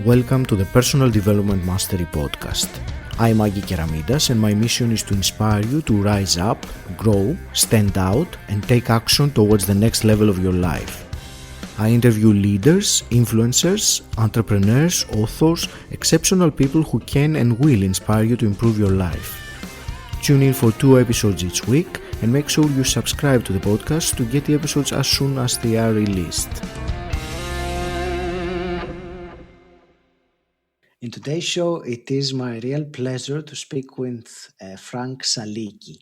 Welcome to the Personal Development Mastery Podcast. I'm Agi Keramidas and my mission is to inspire you to rise up, grow, stand out and take action towards the next level of your life. I interview leaders, influencers, entrepreneurs, authors, exceptional people who can and will inspire you to improve your life. Tune in for 2 episodes each week and make sure you subscribe to the podcast to get the episodes as soon as they are released. In today's show, it is my real pleasure to speak with Frank Saliki.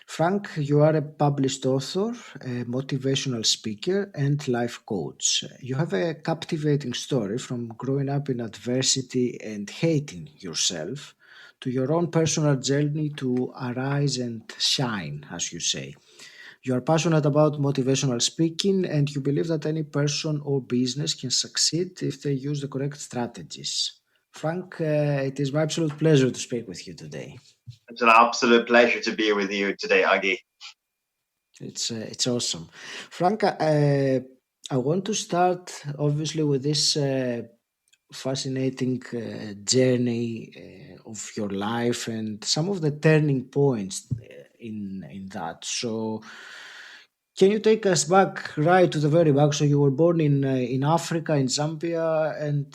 Frank, you are a published author, a motivational speaker, and life coach. You have a captivating story from growing up in adversity and hating yourself to your own personal journey to arise and shine, as you say. You are passionate about motivational speaking and you believe that any person or business can succeed if they use the correct strategies. Frank, it is my absolute pleasure to speak with you today. It's an absolute pleasure to be with you today, Agi. It's awesome. Frank, I want to start obviously with this fascinating journey of your life and some of the turning points in that. So, can you take us back right to the very back? So you were born in Africa, in Zambia, and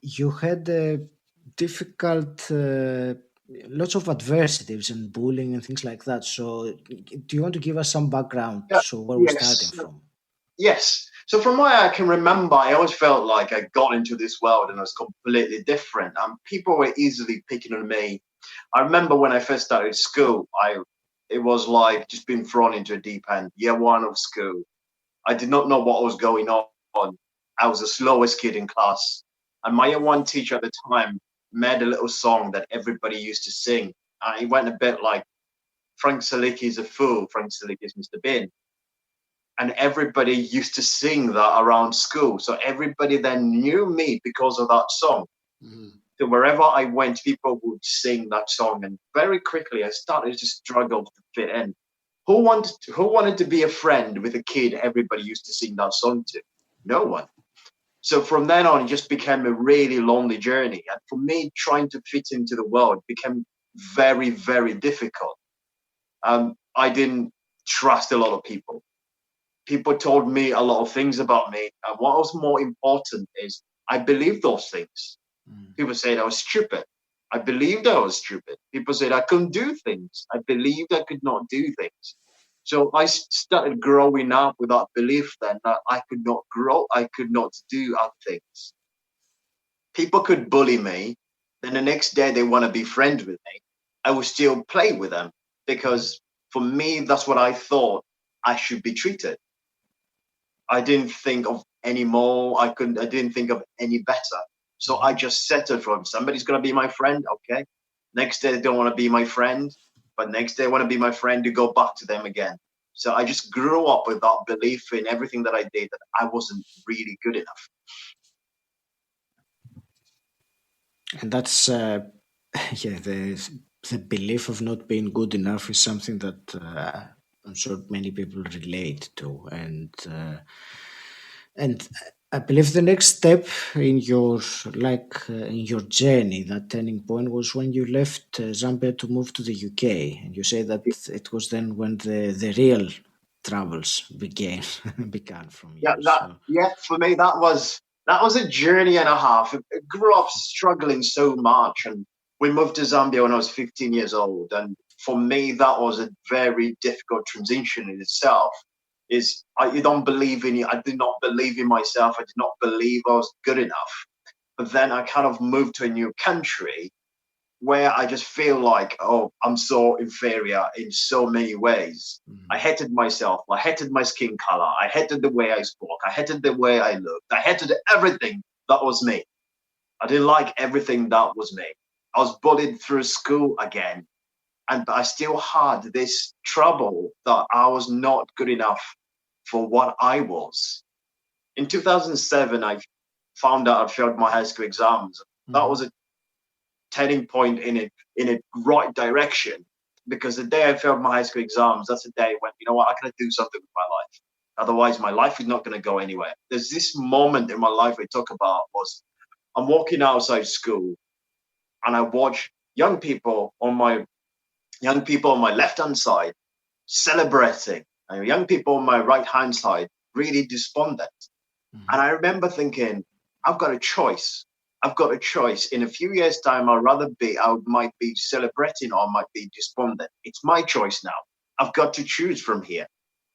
you had difficult, lots of adversities and bullying and things like that. So, do you want to give us some background? Yeah, So where we're starting from? Yes. So from what I can remember, I always felt like I got into this world and I was completely different. And people were easily picking on me. I remember when I first started school, it was like just being thrown into a deep end. Year one of school, I did not know what was going on. I was the slowest kid in class. And my year one teacher at the time made a little song that everybody used to sing. It went a bit like, Frank Saliki is a fool, Frank Saliki is Mr. Bean. And everybody used to sing that around school. So everybody then knew me because of that song. Mm-hmm. So wherever I went, people would sing that song. And very quickly, I started to struggle to fit in. Who wanted to be a friend with a kid everybody used to sing that song to? No one. So from then on, it just became a really lonely journey. And for me, trying to fit into the world became very, very difficult. I didn't trust a lot of people. People told me a lot of things about me. And what was more important is I believed those things. People said I was stupid. I believed I was stupid. People said I couldn't do things. I believed I could not do things. So I started growing up with that belief then that I could not grow. I could not do other things. People could bully me. Then the next day they want to be friends with me. I would still play with them because for me, that's what I thought I should be treated. I didn't think of any more. I didn't think of any better. So I just settled for somebody's going to be my friend. Okay. Next day, they don't want to be my friend. But next day, I want to be my friend to go back to them again. So I just grew up with that belief in everything that I did that I wasn't really good enough. And that's, the belief of not being good enough is something that I'm sure many people relate to. And I believe the next step in your journey, that turning point, was when you left Zambia to move to the UK, and you say that it was then when the real troubles began from you. For me that was a journey and a half. I grew up struggling so much, and we moved to Zambia when I was 15 years old, and for me that was a very difficult transition in itself. You don't believe in you. I did not believe in myself. I did not believe I was good enough. But then I kind of moved to a new country where I just feel like, oh, I'm so inferior in so many ways. I hated myself. I hated my skin color. I hated the way I spoke. I hated the way I looked. I hated everything that was me. I didn't like everything that was me. I was bullied through school again. And I still had this trouble that I was not good enough for what I was. In 2007, I found out I failed my high school exams. That was a turning point in a right direction, because the day I failed my high school exams, that's the day when, you know what, I gotta do something with my life. Otherwise, my life is not going to go anywhere. There's this moment in my life I talk about was I'm walking outside school and I watch young people on my left hand side celebrating, and young people on my right hand side really despondent. And I remember thinking, I've got a choice. I've got a choice. In a few years' time, I might be celebrating or I might be despondent. It's my choice now. I've got to choose from here.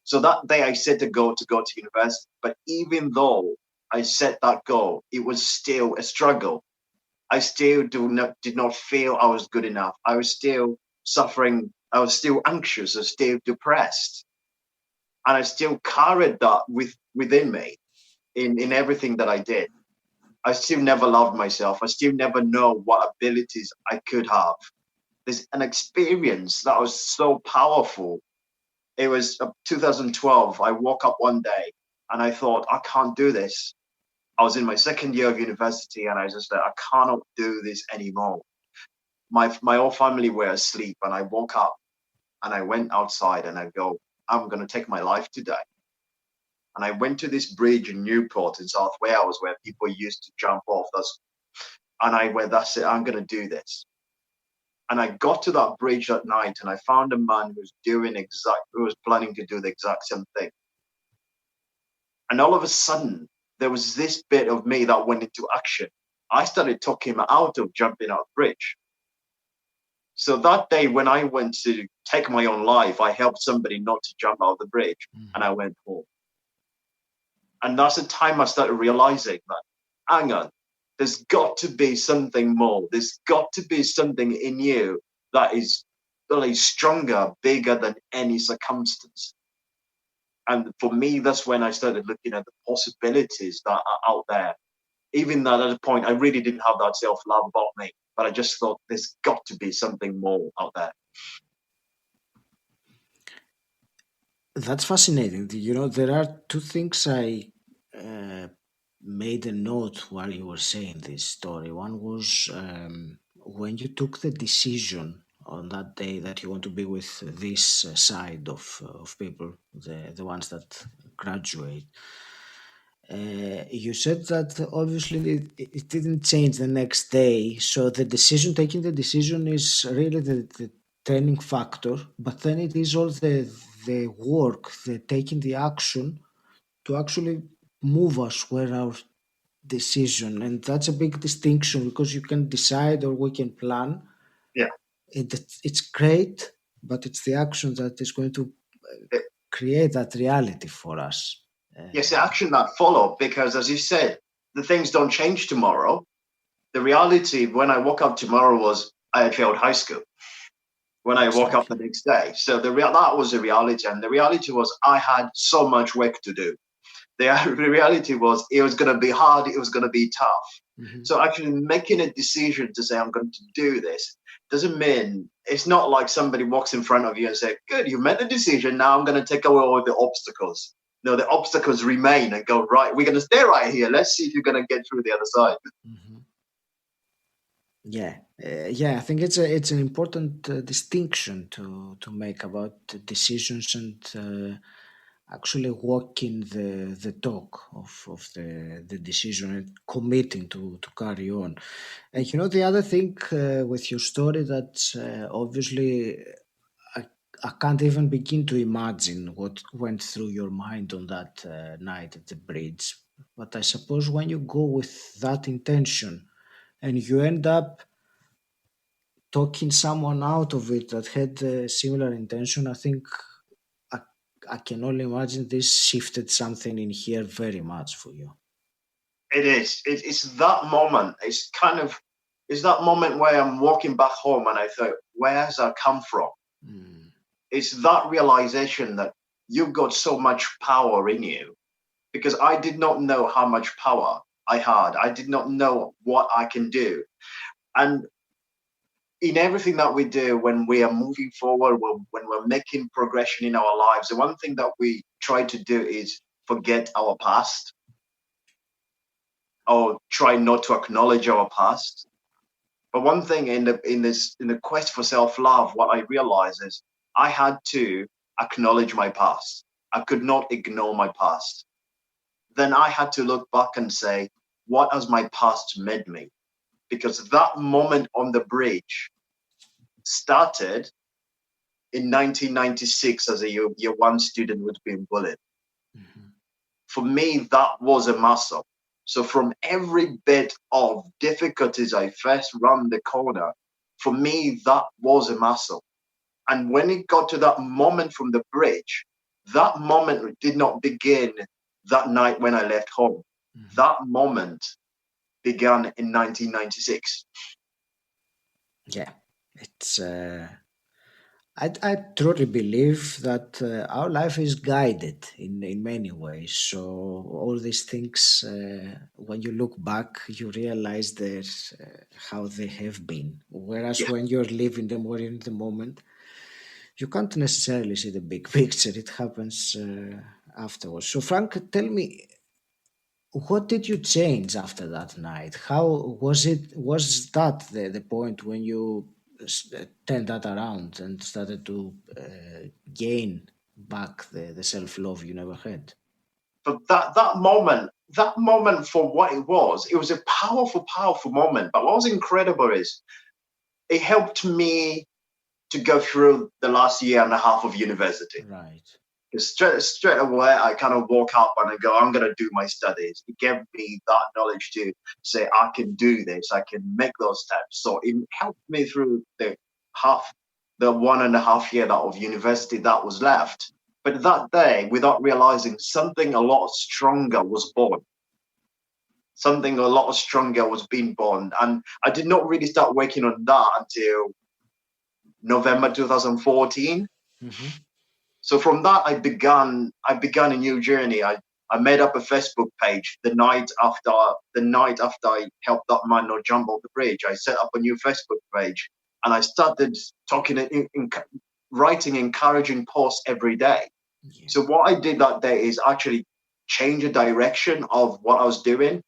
So that day I set a goal to go to university. But even though I set that goal, it was still a struggle. I still did not feel I was good enough. I was still suffering. I was still anxious. I was still depressed. And I still carried that within me in everything that I did. I still never loved myself. I still never know what abilities I could have. There's an experience that was so powerful. It was 2012. I woke up one day and I thought, I can't do this. I was in my second year of university and I just said, I cannot do this anymore. My whole family were asleep and I woke up and I went outside and I go, I'm going to take my life today. And I went to this bridge in Newport in South Wales where people used to jump off. And I went, that's it, I'm going to do this. And I got to that bridge that night and I found a man who was planning to do the exact same thing. And all of a sudden, there was this bit of me that went into action. I started talking him out of jumping out the bridge. So that day when I went to take my own life, I helped somebody not to jump out the bridge and I went home. And that's the time I started realizing that, hang on, there's got to be something more. There's got to be something in you that is really stronger, bigger than any circumstance. And for me, that's when I started looking at the possibilities that are out there. Even that at a point, I really didn't have that self-love about me, but I just thought there's got to be something more out there. That's fascinating. There are two things I made a note while you were saying this story. One was when you took the decision on that day that you want to be with this side of people, the ones that graduate. You said that obviously it didn't change the next day. So taking the decision is really the turning factor, but then it is all the work, the taking the action to actually move us where our decision. And that's a big distinction because you can decide or we can plan. Yeah. It's great, but it's the action that is going to create that reality for us. Yes, the action that followed, because as you said, the things don't change tomorrow. The reality when I woke up tomorrow was I had failed high school when I woke up the next day. So that was the reality. And the reality was I had so much work to do. The reality was it was going to be hard. It was going to be tough. Mm-hmm. So actually making a decision to say I'm going to do this doesn't mean it's not like somebody walks in front of you and say, good, you made the decision. Now I'm going to take away all the obstacles. No, the obstacles remain and go, right, we're going to stay right here. Let's see if you're going to get through the other side. Mm-hmm. Yeah, I think it's an important distinction to make about decisions and actually walking the talk of the decision and committing to carry on. And the other thing with your story that obviously I, I can't even begin to imagine what went through your mind on that night at the bridge. But I suppose when you go with that intention and you end up talking someone out of it that had a similar intention, I think I, I can only imagine this shifted something in here very much for you. It is. It's that moment. It's that moment where I'm walking back home and I thought, where has that come from? Mm. It's that realization that you've got so much power in you, because I did not know how much power I had. I did not know what I can do. And in everything that we do, when we are moving forward, when we're making progression in our lives, the one thing that we try to do is forget our past or try not to acknowledge our past. But one thing in the quest for self-love, what I realized is I had to acknowledge my past. I could not ignore my past. Then I had to look back and say, what has my past made me? Because that moment on the bridge started in 1996 as a year one student who'd been bullied. Mm-hmm. For me, that was a muscle. So from every bit of difficulties I first round the corner, for me, that was a muscle. And when it got to that moment from the bridge, that moment did not begin that night when I left home. Mm-hmm. That moment began in 1996. Yeah, it's. I truly believe that our life is guided in many ways. So all these things, when you look back, you realize that how they have been. Whereas Yeah. when you're living them or in the moment, you can't necessarily see the big picture. It happens afterwards. So Frank, tell me, what did you change after that night? How was it? Was that the point when you turned that around and started to gain back the self love you never had? But that moment for what it was a powerful, powerful moment. But what was incredible is it helped me to go through the last year and a half of university. Right. Because straight away, I kind of walk up and I go, I'm going to do my studies. It gave me that knowledge to say, I can do this. I can make those steps. So it helped me through the 1.5 year of university that was left. But that day, without realizing, something a lot stronger was born. Something a lot stronger was being born. And I did not really start working on that until November 2014. Mm-hmm. So from that, I began a new journey. I made up a Facebook page the night after I helped that man not jump off the bridge. I set up a new Facebook page and I started talking writing encouraging posts every day. Yeah. So what I did that day is actually change the direction of what I was doing.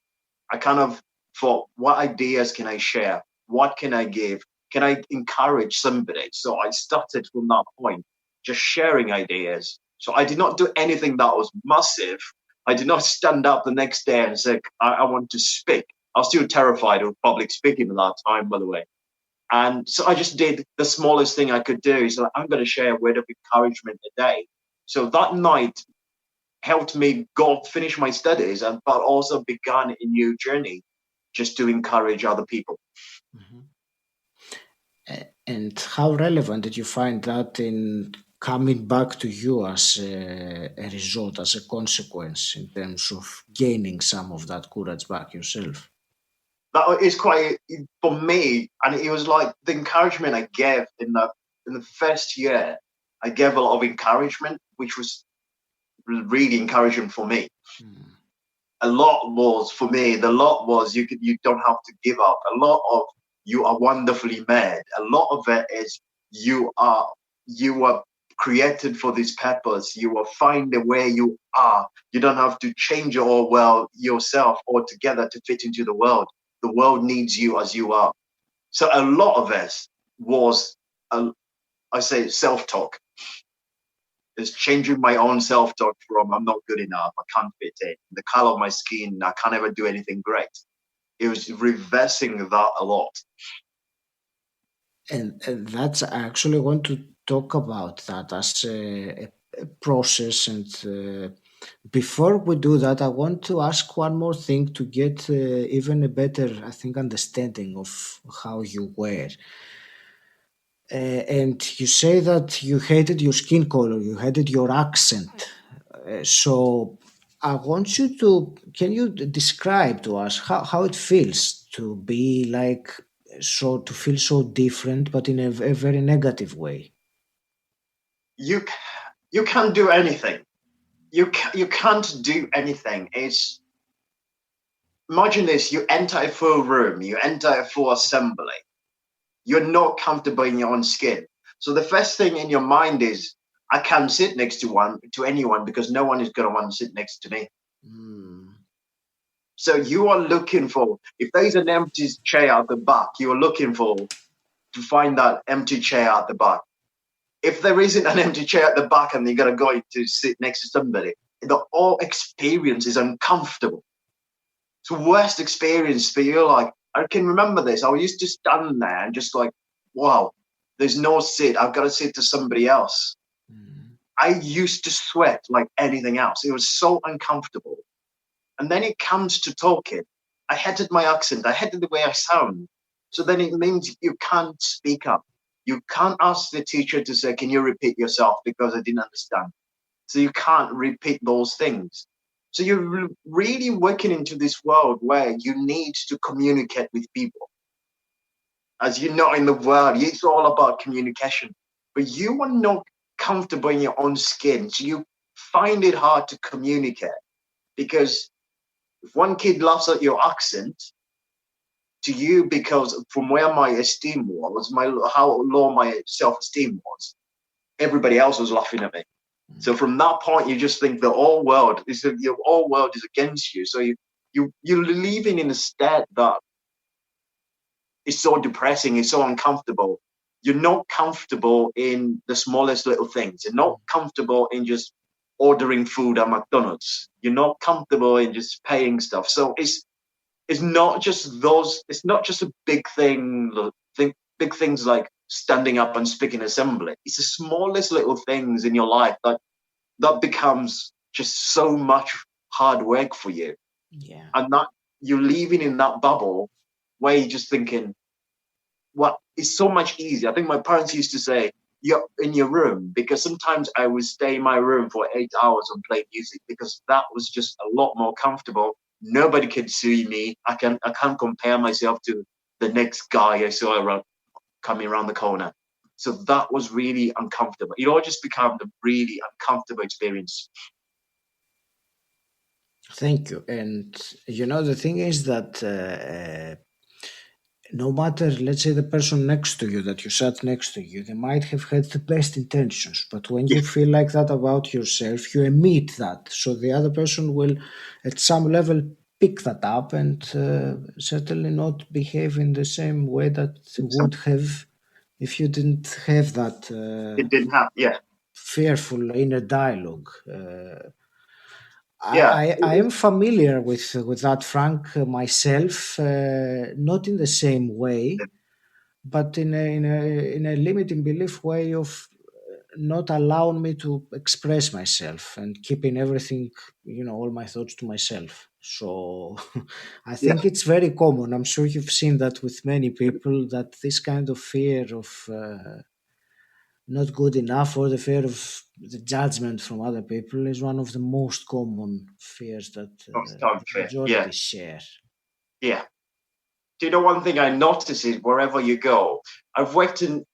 I kind of thought, what ideas can I share? What can I give? Can I encourage somebody? So I started from that point, just sharing ideas. So I did not do anything that was massive. I did not stand up the next day and say, I want to speak. I was still terrified of public speaking at that time, by the way. And so I just did the smallest thing I could do. So I'm going to share a word of encouragement today. So that night helped me go finish my studies, but also began a new journey just to encourage other people. Mm-hmm. And how relevant did you find that in coming back to you as a result, as a consequence, in terms of gaining some of that courage back yourself? That is quite for me, and it was like the encouragement I gave in the first year. I gave a lot of encouragement, which was really encouraging for me. Mm. A lot was for me. The lot was you don't have to give up. A lot of you are wonderfully made. A lot of it is you are created for this purpose. You are fine the way you are. You don't have to change yourself altogether to fit into the world. The world needs you as you are. So a lot of it was, I say, self-talk. It's changing my own self-talk from I'm not good enough, I can't fit in. The color of my skin, I can't ever do anything great. It was reversing that a lot. And that's I actually want to talk about that as a process. And before we do that, I want to ask one more thing to get even a better, I think, understanding of how you were. And you say that you hated your skin color, you hated your accent. So I want you to, can you describe to us how it feels to be like, so to feel so different, but in a very negative way? You you can't do anything. You can't do anything. It's imagine this: you enter a full room, you enter a full assembly. You're not comfortable in your own skin. So the first thing in your mind is, I can't sit next to anyone because no one is going to want to sit next to me. Mm, So you are looking for, if there is an empty chair at the back, you are looking for to find that empty chair at the back. If there isn't an empty chair at the back and you're going to go to sit next to somebody, the whole experience is uncomfortable. It's the worst experience for you. Like, I can remember this. I used to stand there and just like, wow, there's no sit. I've got to sit to somebody else. I used to sweat like anything else. It was so uncomfortable. And then it comes to talking. I hated my accent. I hated the way I sound. So then it means you can't speak up. You can't ask the teacher to say, can you repeat yourself because I didn't understand. So you can't repeat those things. So you're really working into this world where you need to communicate with people. As you know, in the world, it's all about communication. But you are not comfortable in your own skin. So you find it hard to communicate because if one kid laughs at your accent, to you, because from where my esteem was, how low my self-esteem was, everybody else was laughing at me. So from that point, you just think the whole world is against you. So you're living in a state that is so depressing, it's so uncomfortable. You're not comfortable in the smallest little things. You're not comfortable in just ordering food at McDonald's. You're not comfortable in just paying stuff. So it's not just those. It's not just a big thing. Big things like standing up and speaking assembly. It's the smallest little things in your life that becomes just so much hard work for you. Yeah. And that you're living in that bubble where you're just thinking, well, it's so much easier. I think my parents used to say, you're in your room, because sometimes I would stay in my room for 8 hours and play music because that was just a lot more comfortable. Nobody can see me. I can't compare myself to the next guy I saw coming around the corner. So that was really uncomfortable. It all just became a really uncomfortable experience. Thank you. And the thing is that no matter, let's say, the person next to you that you sat next to you, they might have had the best intentions, but when Yeah, you feel like that about yourself, you emit that. So the other person will, at some level, pick that up and certainly not behave in the same way that they would have if you didn't have that it didn't happen. Yeah, fearful inner dialogue. yeah, I am familiar with that, Frank, myself, not in the same way, but in a limiting belief way of not allowing me to express myself and keeping everything, all my thoughts to myself. So I yeah. think it's very common. I'm sure you've seen that with many people, that this kind of fear of not good enough, or the fear of the judgment from other people, is one of the most common fears that the Yeah, majority share. yeah. Do you know one thing I notice is wherever you go, I've worked in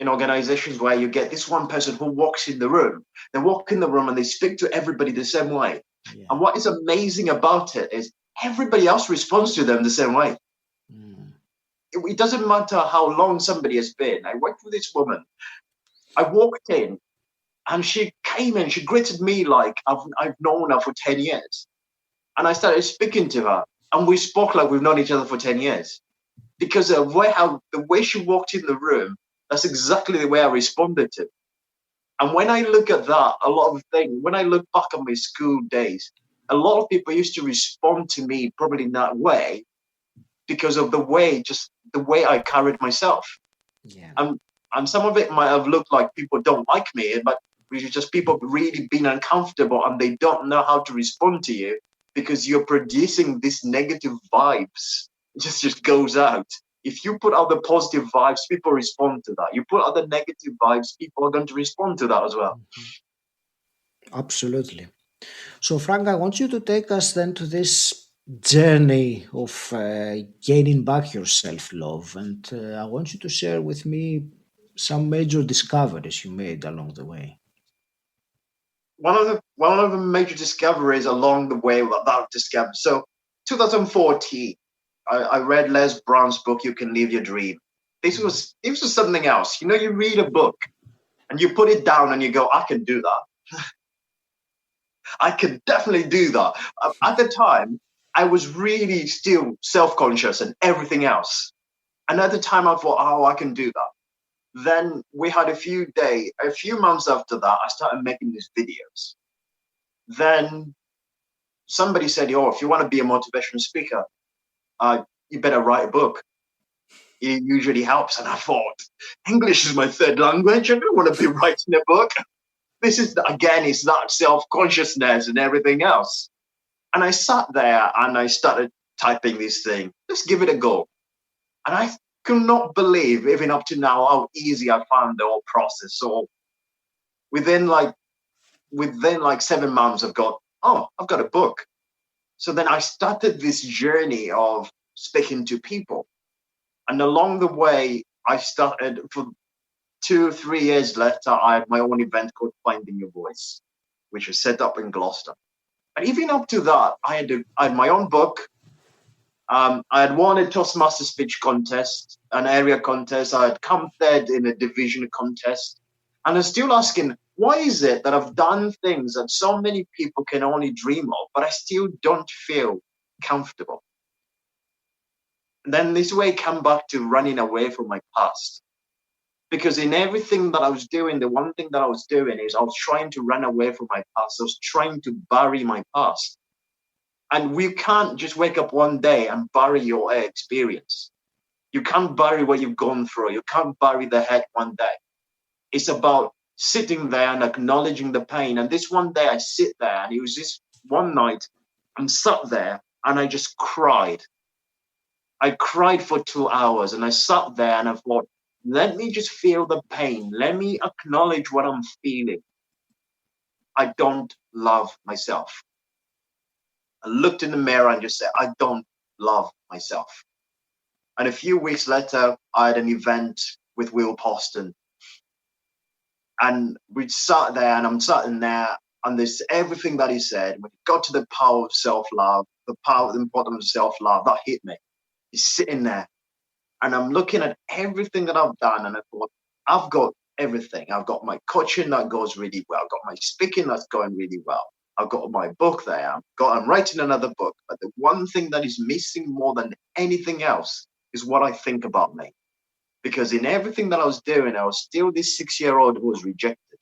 organizations where you get this one person who walks in the room. They walk in the room and they speak to everybody the same way. Yeah. And what is amazing about it is everybody else responds to them the same way. Mm. It doesn't matter how long somebody has been. I worked with this woman. I walked in and she came in, she greeted me like I've known her for 10 years. And I started speaking to her and we spoke like we've known each other for 10 years. Because of the way she walked in the room, that's exactly the way I responded to. And when I look at that, when I look back on my school days, a lot of people used to respond to me probably in that way because of just the way I carried myself. Yeah. And some of it might have looked like people don't like me, but it's just people really being uncomfortable and they don't know how to respond to you because you're producing this negative vibes. It just goes out. If you put out the positive vibes, people respond to that. You put out the negative vibes, people are going to respond to that as well. Mhm. Absolutely. So, Frank, I want you to take us then to this journey of gaining back your self love. And I want you to share with me some major discoveries you made along the way. One of the major discoveries along the way that I've discovered. So 2014, I read Les Brown's book, You Can Live Your Dream. This was something else. You read a book and you put it down and you go, I can do that. I can definitely do that. At the time, I was really still self-conscious and everything else. And at the time, I thought, oh, I can do that. Then we had a few months after that, I started making these videos. Then somebody said, "Oh, if you want to be a motivational speaker, you better write a book. It usually helps." And I thought, English is my third language. I don't want to be writing a book. This is, again, it's that self-consciousness and everything else. And I sat there and I started typing this thing. Let's give it a go. And I could not believe, even up to now, how easy I found the whole process. So within like 7 months, I've got a book. So then I started this journey of speaking to people. And along the way, I started, for 2-3 years later, I had my own event called Finding Your Voice, which was set up in Gloucester. And even up to that, I had my own book. I had won a Toastmaster speech contest, an area contest. I had come third in a division contest. And I'm still asking, why is it that I've done things that so many people can only dream of, but I still don't feel comfortable? And then this way come back to running away from my past. Because in everything that I was doing, the one thing that I was doing is I was trying to run away from my past. I was trying to bury my past. And we can't just wake up one day and bury your experience. You can't bury what you've gone through. You can't bury the head one day. It's about sitting there and acknowledging the pain. And this one day I sit there, and it was this one night, I'm sat there and I just cried. I cried for 2 hours, and I sat there and I thought, let me just feel the pain. Let me acknowledge what I'm feeling. I don't love myself. I looked in the mirror and just said, I don't love myself. And a few weeks later, I had an event with Will Poston. And we sat there, and I'm sitting there, and this everything that he said, when it got to the power of self-love, the importance of self-love, that hit me. He's sitting there, and I'm looking at everything that I've done, and I thought, I've got everything. I've got my coaching that goes really well. I've got my speaking that's going really well. I've got my book there. I'm writing another book. But the one thing that is missing more than anything else is what I think about me. Because in everything that I was doing, I was still this 6-year-old who was rejected.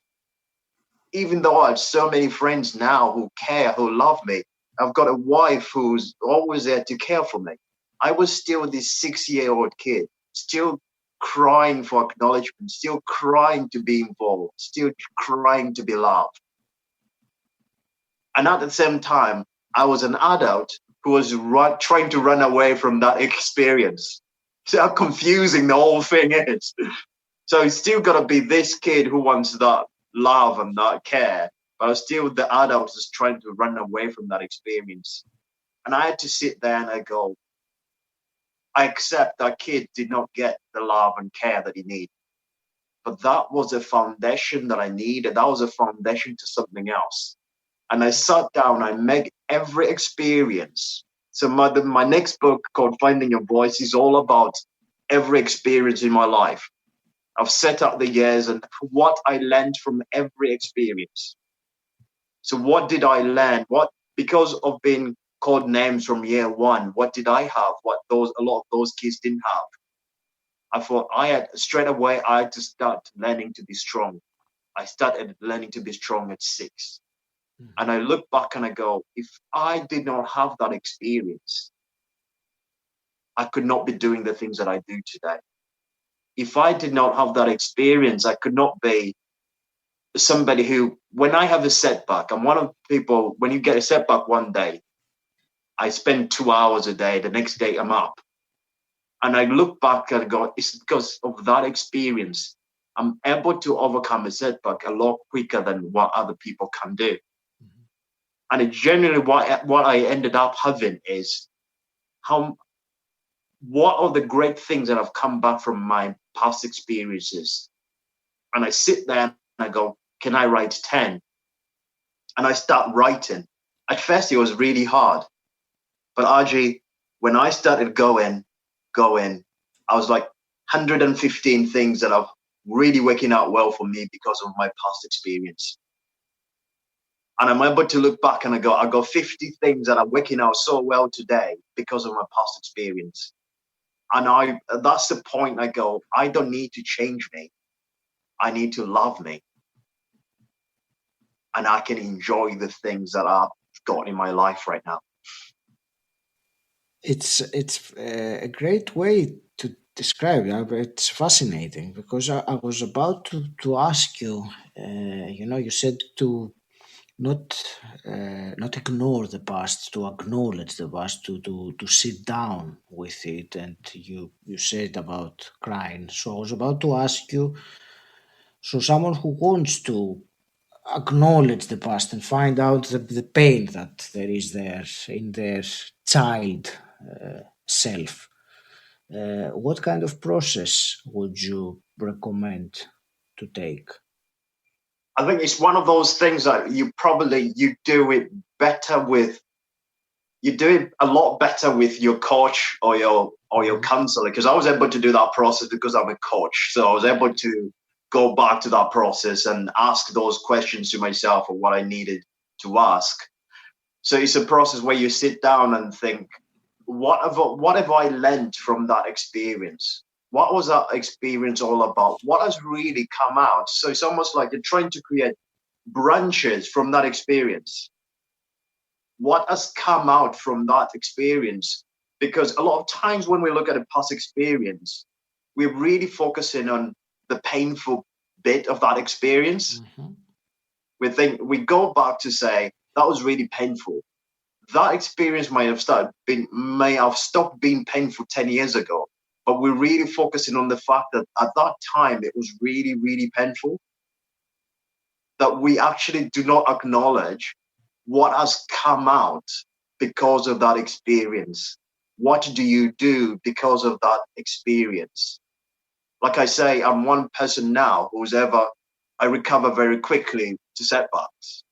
Even though I have so many friends now who care, who love me, I've got a wife who's always there to care for me. I was still this 6-year-old kid, still crying for acknowledgement, still crying to be involved, still crying to be loved. And at the same time, I was an adult who was trying to run away from that experience. See how confusing the whole thing is. So it's still got to be this kid who wants that love and that care, but I was still the adult just trying to run away from that experience. And I had to sit there and I go, I accept that kid did not get the love and care that he needed. But that was a foundation that I needed. That was a foundation to something else. And I sat down, I made every experience. So my next book called Finding Your Voice is all about every experience in my life. I've set up the years and what I learned from every experience. So what did I learn? Because of being called names from year one, what did I have? What a lot of those kids didn't have. I thought I had to start learning to be strong. I started learning to be strong at 6. And I look back and I go, if I did not have that experience, I could not be doing the things that I do today. If I did not have that experience, I could not be somebody who, when I have a setback, I'm one of the people, when you get a setback one day, I spend 2 hours a day, the next day I'm up. And I look back and go, it's because of that experience. I'm able to overcome a setback a lot quicker than what other people can do. And it generally what I ended up having is what are the great things that have come back from my past experiences? And I sit there and I go, can I write 10? And I start writing. At first it was really hard. But Agi, when I started going, I was like 115 things that are really working out well for me because of my past experience. And I'm able to look back and I got 50 things that are working out so well today because of my past experience. And that's the point. I go, I don't need to change me. I need to love me. And I can enjoy the things that are got in my life right now. It's a great way to describe it. It's fascinating because I was about to ask you. You said to not not ignore the past, to acknowledge the past, to sit down with it, and you said about crying. So I was about to ask you. So someone who wants to acknowledge the past and find out the pain that there is there in their child self. What kind of process would you recommend to take? I think it's one of those things that you do it better with. You do it a lot better with your coach or your counselor, because I was able to do that process because I'm a coach. So I was able to go back to that process and ask those questions to myself of what I needed to ask. So it's a process where you sit down and think, what have I learned from that experience? What was that experience all about? What has really come out? So it's almost like you're trying to create branches from that experience. What has come out from that experience? Because a lot of times when we look at a past experience, we're really focusing on the painful bit of that experience. We go back to say that was really painful. That experience may have stopped being painful 10 years ago, but we're really focusing on the fact that at that time it was really, really painful, that we actually do not acknowledge what has come out because of that experience. What do you do because of that experience? Like I say, I'm one person now I recover very quickly to setbacks.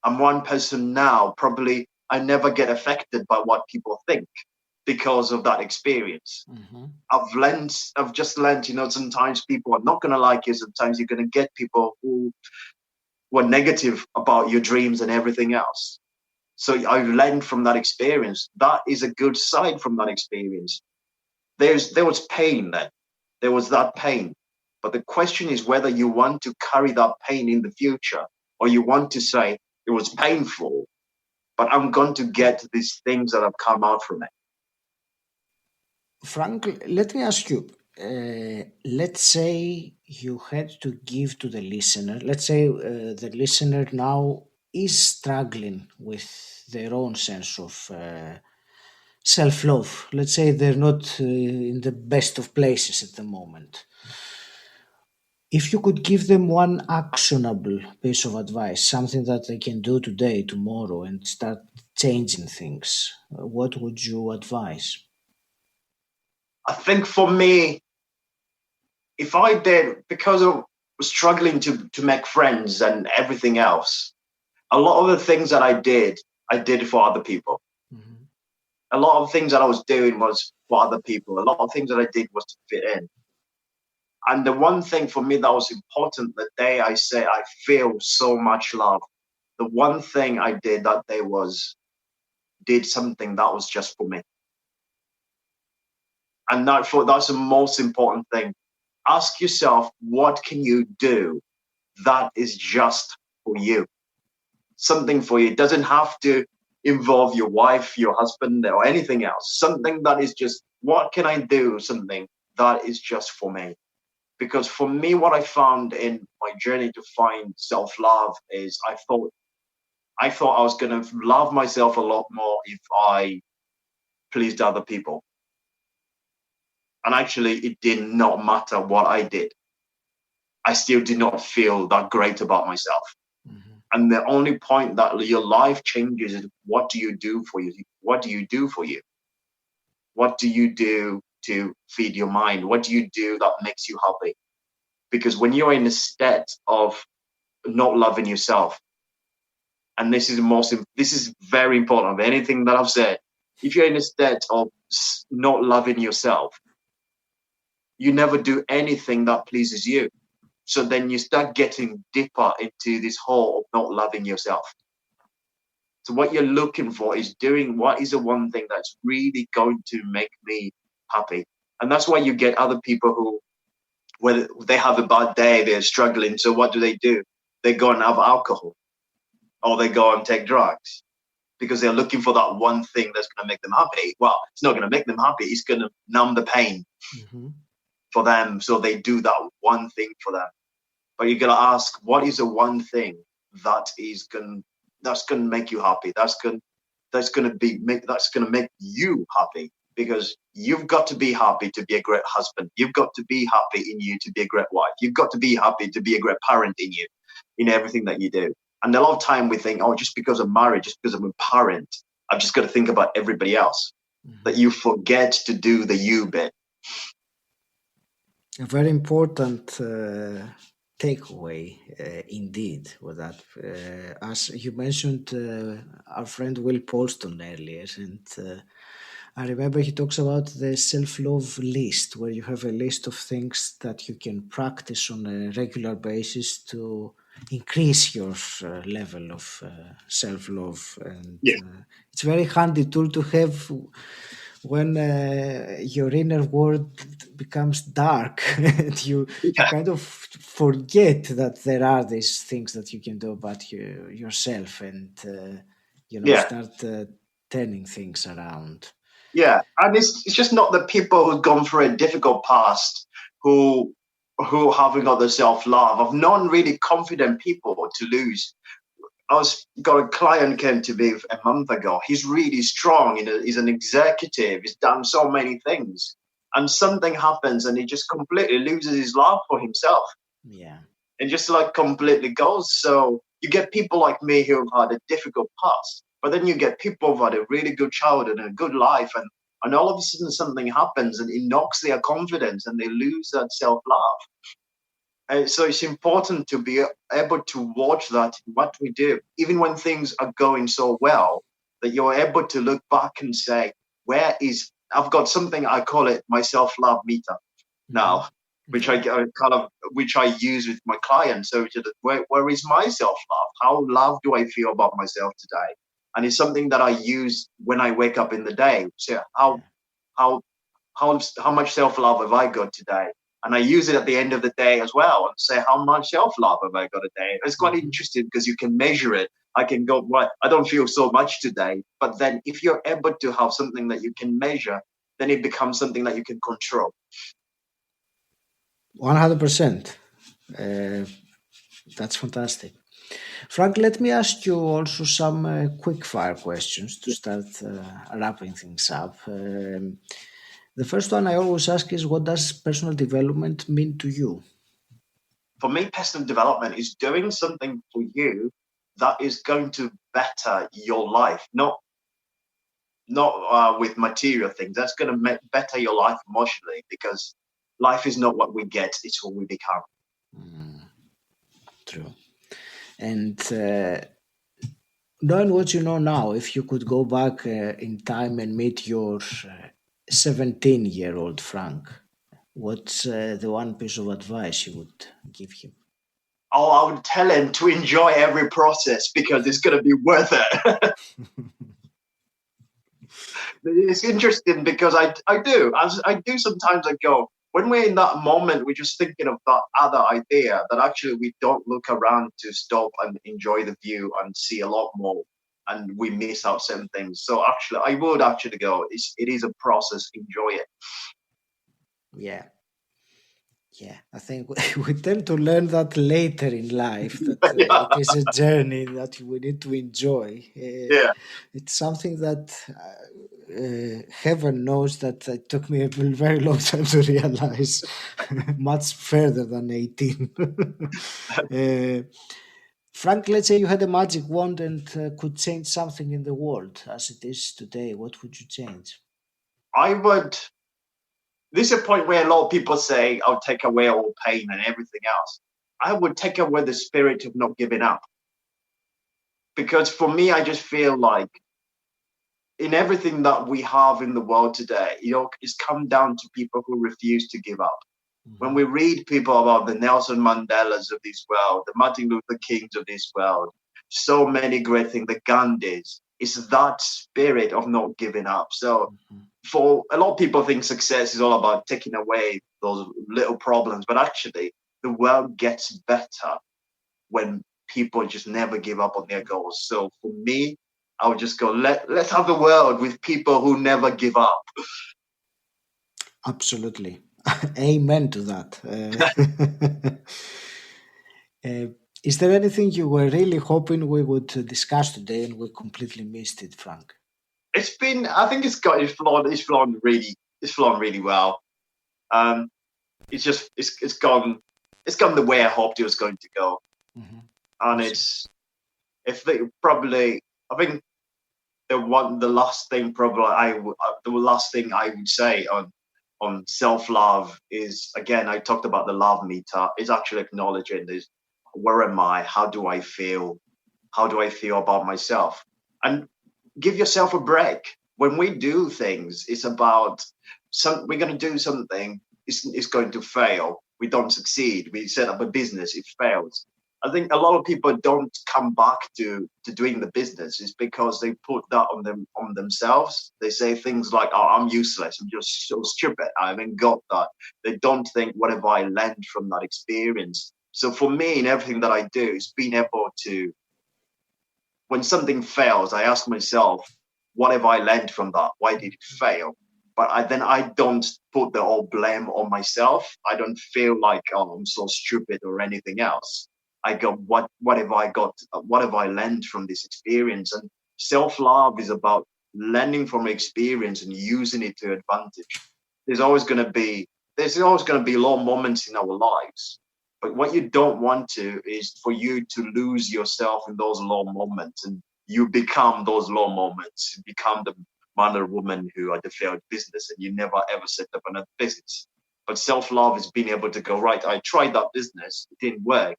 I'm one person now, probably I never get affected by what people think because of that experience. I've just learned, sometimes people are not going to like you. Sometimes you're going to get people who were negative about your dreams and everything else. So I've learned from that experience. That is a good side from that experience. There was pain then. There was that pain. But the question is whether you want to carry that pain in the future, or you want to say, it was painful, but I'm going to get these things that have come out from it. Frank, let me ask you. Let's say you had to give to the listener. Let's say the listener now is struggling with their own sense of self love. Let's say they're not in the best of places at the moment. If you could give them one actionable piece of advice, something that they can do today, tomorrow, and start changing things, what would you advise? I think for me, if I did, because I was struggling to make friends and everything else, a lot of the things that I did for other people. A lot of things that I was doing was for other people. A lot of things that I did was to fit in. And the one thing for me that was important the day I say I feel so much love, the one thing I did that day was did something that was just for me. And that's the most important thing. Ask yourself, what can you do that is just for you? Something for you. It doesn't have to involve your wife, your husband, or anything else. Something that is just, what can I do? Something that is just for me. Because for me, what I found in my journey to find self-love is I thought I was going to love myself a lot more if I pleased other people. And actually, it did not matter what I did. I still did not feel that great about myself. And the only point that your life changes is, what do you do for you? What do you do for you? What do you do to feed your mind? What do you do that makes you happy? Because when you're in a state of not loving yourself, and this is very important of anything that I've said, if you're in a state of not loving yourself, you never do anything that pleases you. So then you start getting deeper into this hole of not loving yourself. So what you're looking for is doing what is the one thing that's really going to make me happy. And that's why you get other people who, when they have a bad day, they're struggling. So what do? They go and have alcohol, or they go and take drugs. because they're looking for that one thing that's going to make them happy. Well, it's not going to make them happy. It's going to numb the pain for them. So they do that one thing for them. But you got to ask, what is the one thing that is that's going to make you happy? That's going to make you happy, because you've got to be happy to be a great husband. You've got to be happy in you to be a great wife. You've got to be happy to be a great parent in you, in everything that you do. And a lot of time we think, oh, just because I'm married, just because I'm a parent, I've just got to think about everybody else. That you forget to do the you bit. A very important takeaway, indeed, with that. As you mentioned, our friend Will Polston earlier, and I remember he talks about the self-love list, where you have a list of things that you can practice on a regular basis to increase your level of self-love. And it's a very handy tool to have when your inner world becomes dark and you kind of forget that there are these things that you can do about yourself, and start turning things around. Yeah, and it's just not the people who've gone through a difficult past who haven't got the self-love. I've known really confident people to lose. Got a client came to me a month ago. He's really strong. He's an executive. He's done so many things, and something happens, and he just completely loses his love for himself. Yeah, and just like completely goes. So you get people like me who have had a difficult past, but then you get people who've had a really good childhood and a good life, and all of a sudden something happens and it knocks their confidence and they lose that self-love. So it's important to be able to watch that, what we do, even when things are going so well, that you're able to look back and say, I've got something, I call it my self-love meter now, which I use with my clients. So where is my self-love? How loved do I feel about myself today? And it's something that I use when I wake up in the day. So how much self-love have I got today? And I use it at the end of the day as well, and say, how much self-love have I got today? It's quite interesting because you can measure it. I can go, well, I don't feel so much today. But then if you're able to have something that you can measure, then it becomes something that you can control. 100%. That's fantastic. Frank, let me ask you also some quick fire questions to start wrapping things up. The first one I always ask is, what does personal development mean to you? For me, personal development is doing something for you that is going to better your life, not with material things. That's going to better your life emotionally, because life is not what we get, it's what we become. True. And knowing what you know now, if you could go back in time and meet your 17-year-old Frank, what's the one piece of advice you would give him? Oh, I would tell him to enjoy every process, because it's going to be worth it. It's interesting because I do sometimes. I go, when we're in that moment, we're just thinking of that other idea, that actually we don't look around to stop and enjoy the view and see a lot more, and we miss out certain things. So actually, I would actually go, it is a process, enjoy it. Yeah, I think we tend to learn that later in life, that it is a journey that we need to enjoy. It's something that heaven knows that it took me a very long time to realize, much further than 18. Frank, let's say you had a magic wand and could change something in the world as it is today. What would you change? I would. This is a point where a lot of people say, I'll take away all pain and everything else. I would take away the spirit of not giving up. Because for me, I just feel like in everything that we have in the world today, it's come down to people who refuse to give up. When we read people about the Nelson Mandelas of this world, the Martin Luther Kings of this world, so many great things, the Gandhis, it's that spirit of not giving up. So for a lot of people think success is all about taking away those little problems, but actually the world gets better when people just never give up on their goals. So for me, I would just go, let's have a world with people who never give up. Absolutely. Amen to that. Uh, is there anything you were really hoping we would discuss today and we completely missed it, Frank? It's been, I think it's flown really well. Um, it's gone the way I hoped it was going to go. Mhm. And Awesome. it's, if they probably, I think the last thing probably the last thing I would say on self love is, again, I talked about the love meter. Is actually acknowledging this: where am I? How do I feel? How do I feel about myself? And give yourself a break. When we do things, it's about we're going to do something. It's going to fail. We don't succeed. We set up a business. It fails. I think a lot of people don't come back to doing the business is because they put that on themselves. They say things like, "Oh, I'm useless. I'm just so stupid. I haven't got that." They don't think, "What have I learned from that experience?" So for me, in everything that I do, is being able to, when something fails, I ask myself, what have I learned from that? Why did it fail? But I don't put the whole blame on myself. I don't feel like, oh, I'm so stupid or anything else. I go, what have I got? What have I learned from this experience? And self love is about learning from experience and using it to advantage. There's always going to be there's always going to be low moments in our lives, but what you don't want to is for you to lose yourself in those low moments, and you become those low moments. You become the man or woman who had a failed business and you never ever set up another business. But self-love is being able to go, right, I tried that business, it didn't work,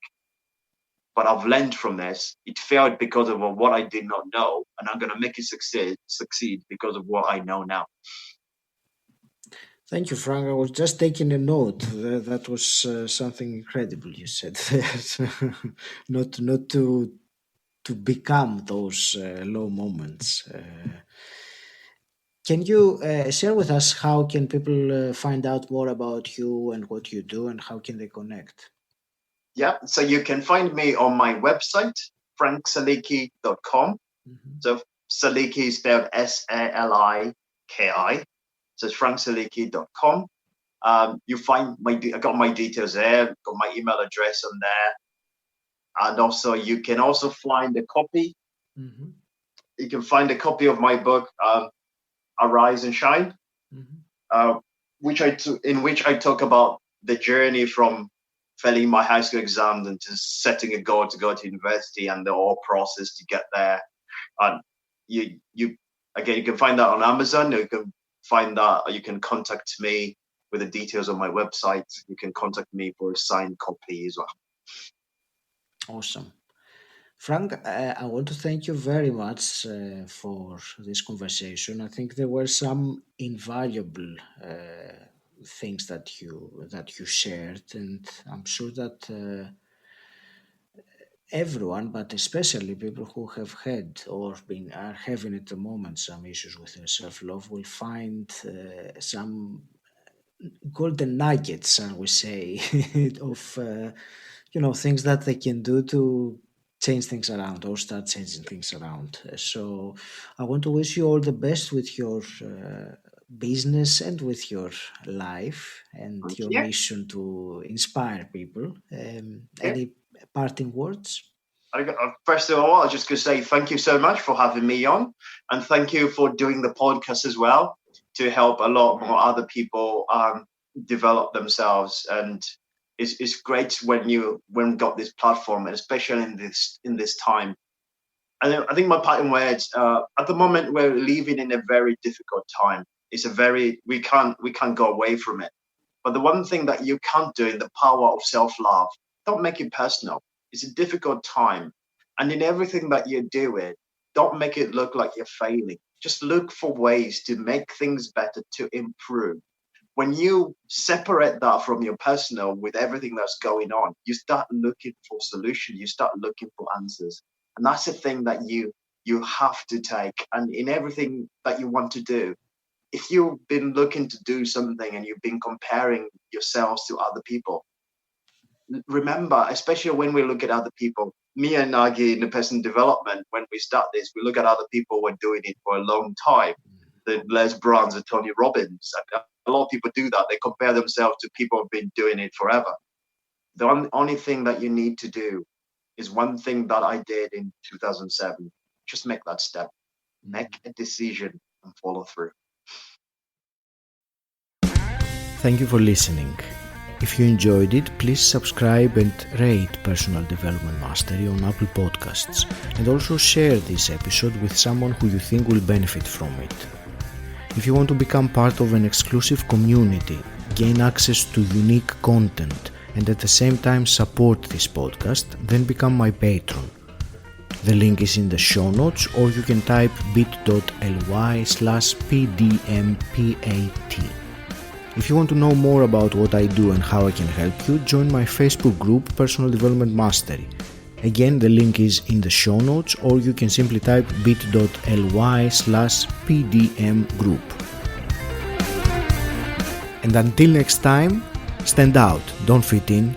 but I've learned from this. It failed because of what I did not know, and I'm going to make it succeed because of what I know now. Thank you, Frank. I was just taking a note. That was something incredible you said there. Not to become those low moments. Can you share with us how can people find out more about you and what you do and how can they connect? Yeah, so you can find me on my website, franksaliki.com. Mhm. So Saliki is spelled Saliki. So it's franksaliki.com. You find I got my details there, got my email address on there, and also you can also find a copy. Mhm. You can find a copy of my book, Arise and Shine, Mhm. uh, in which I talk about the journey from failing my high school exams and to setting a goal to go to university and the whole process to get there. And you again, you can find that on Amazon. You can find that, or you can contact me with the details on my website. You can contact me for a signed copy as well. Awesome. Frank, I want to thank you very much for this conversation. I think there were some invaluable things that you shared, and I'm sure that everyone, but especially people who have had or been are having at the moment some issues with their self-love, will find some golden nuggets, shall we say, of things that they can do to change things around or start changing things around. So I want to wish you all the best with your business and with your life and Thank your you. mission to inspire people. Yeah. Any parting words? First of all, I was just going to say thank you so much for having me on, and thank you for doing the podcast as well to help a lot more other people develop themselves. And it's great when we got this platform, and especially in this time. And I think my parting words, at the moment we're living in a very difficult time. It's a very we can't go away from it. But the one thing that you can't do in the power of self love, don't make it personal. It's a difficult time. And in everything that you're doing, don't make it look like you're failing. Just look for ways to make things better, to improve. When you separate that from your personal with everything that's going on, you start looking for solutions, you start looking for answers. And that's the thing that you have to take. And in everything that you want to do, if you've been looking to do something and you've been comparing yourselves to other people, remember, especially when we look at other people, me and Agi in the personal development, when we start this, we look at other people who are doing it for a long time. The Les Browns and Tony Robbins. A lot of people do that. They compare themselves to people who have been doing it forever. The only thing that you need to do is one thing that I did in 2007. Just make that step. Make a decision and follow through. Thank you for listening. If you enjoyed it, please subscribe and rate Personal Development Mastery on Apple Podcasts, and also share this episode with someone who you think will benefit from it. If you want to become part of an exclusive community, gain access to unique content, and at the same time support this podcast, then become my patron. The link is in the show notes, or you can type bit.ly/pdmpat. If you want to know more about what I do and how I can help you, join my Facebook group Personal Development Mastery. Again, the link is in the show notes, or you can simply type bit.ly/pdmgroup. And until next time, stand out, don't fit in,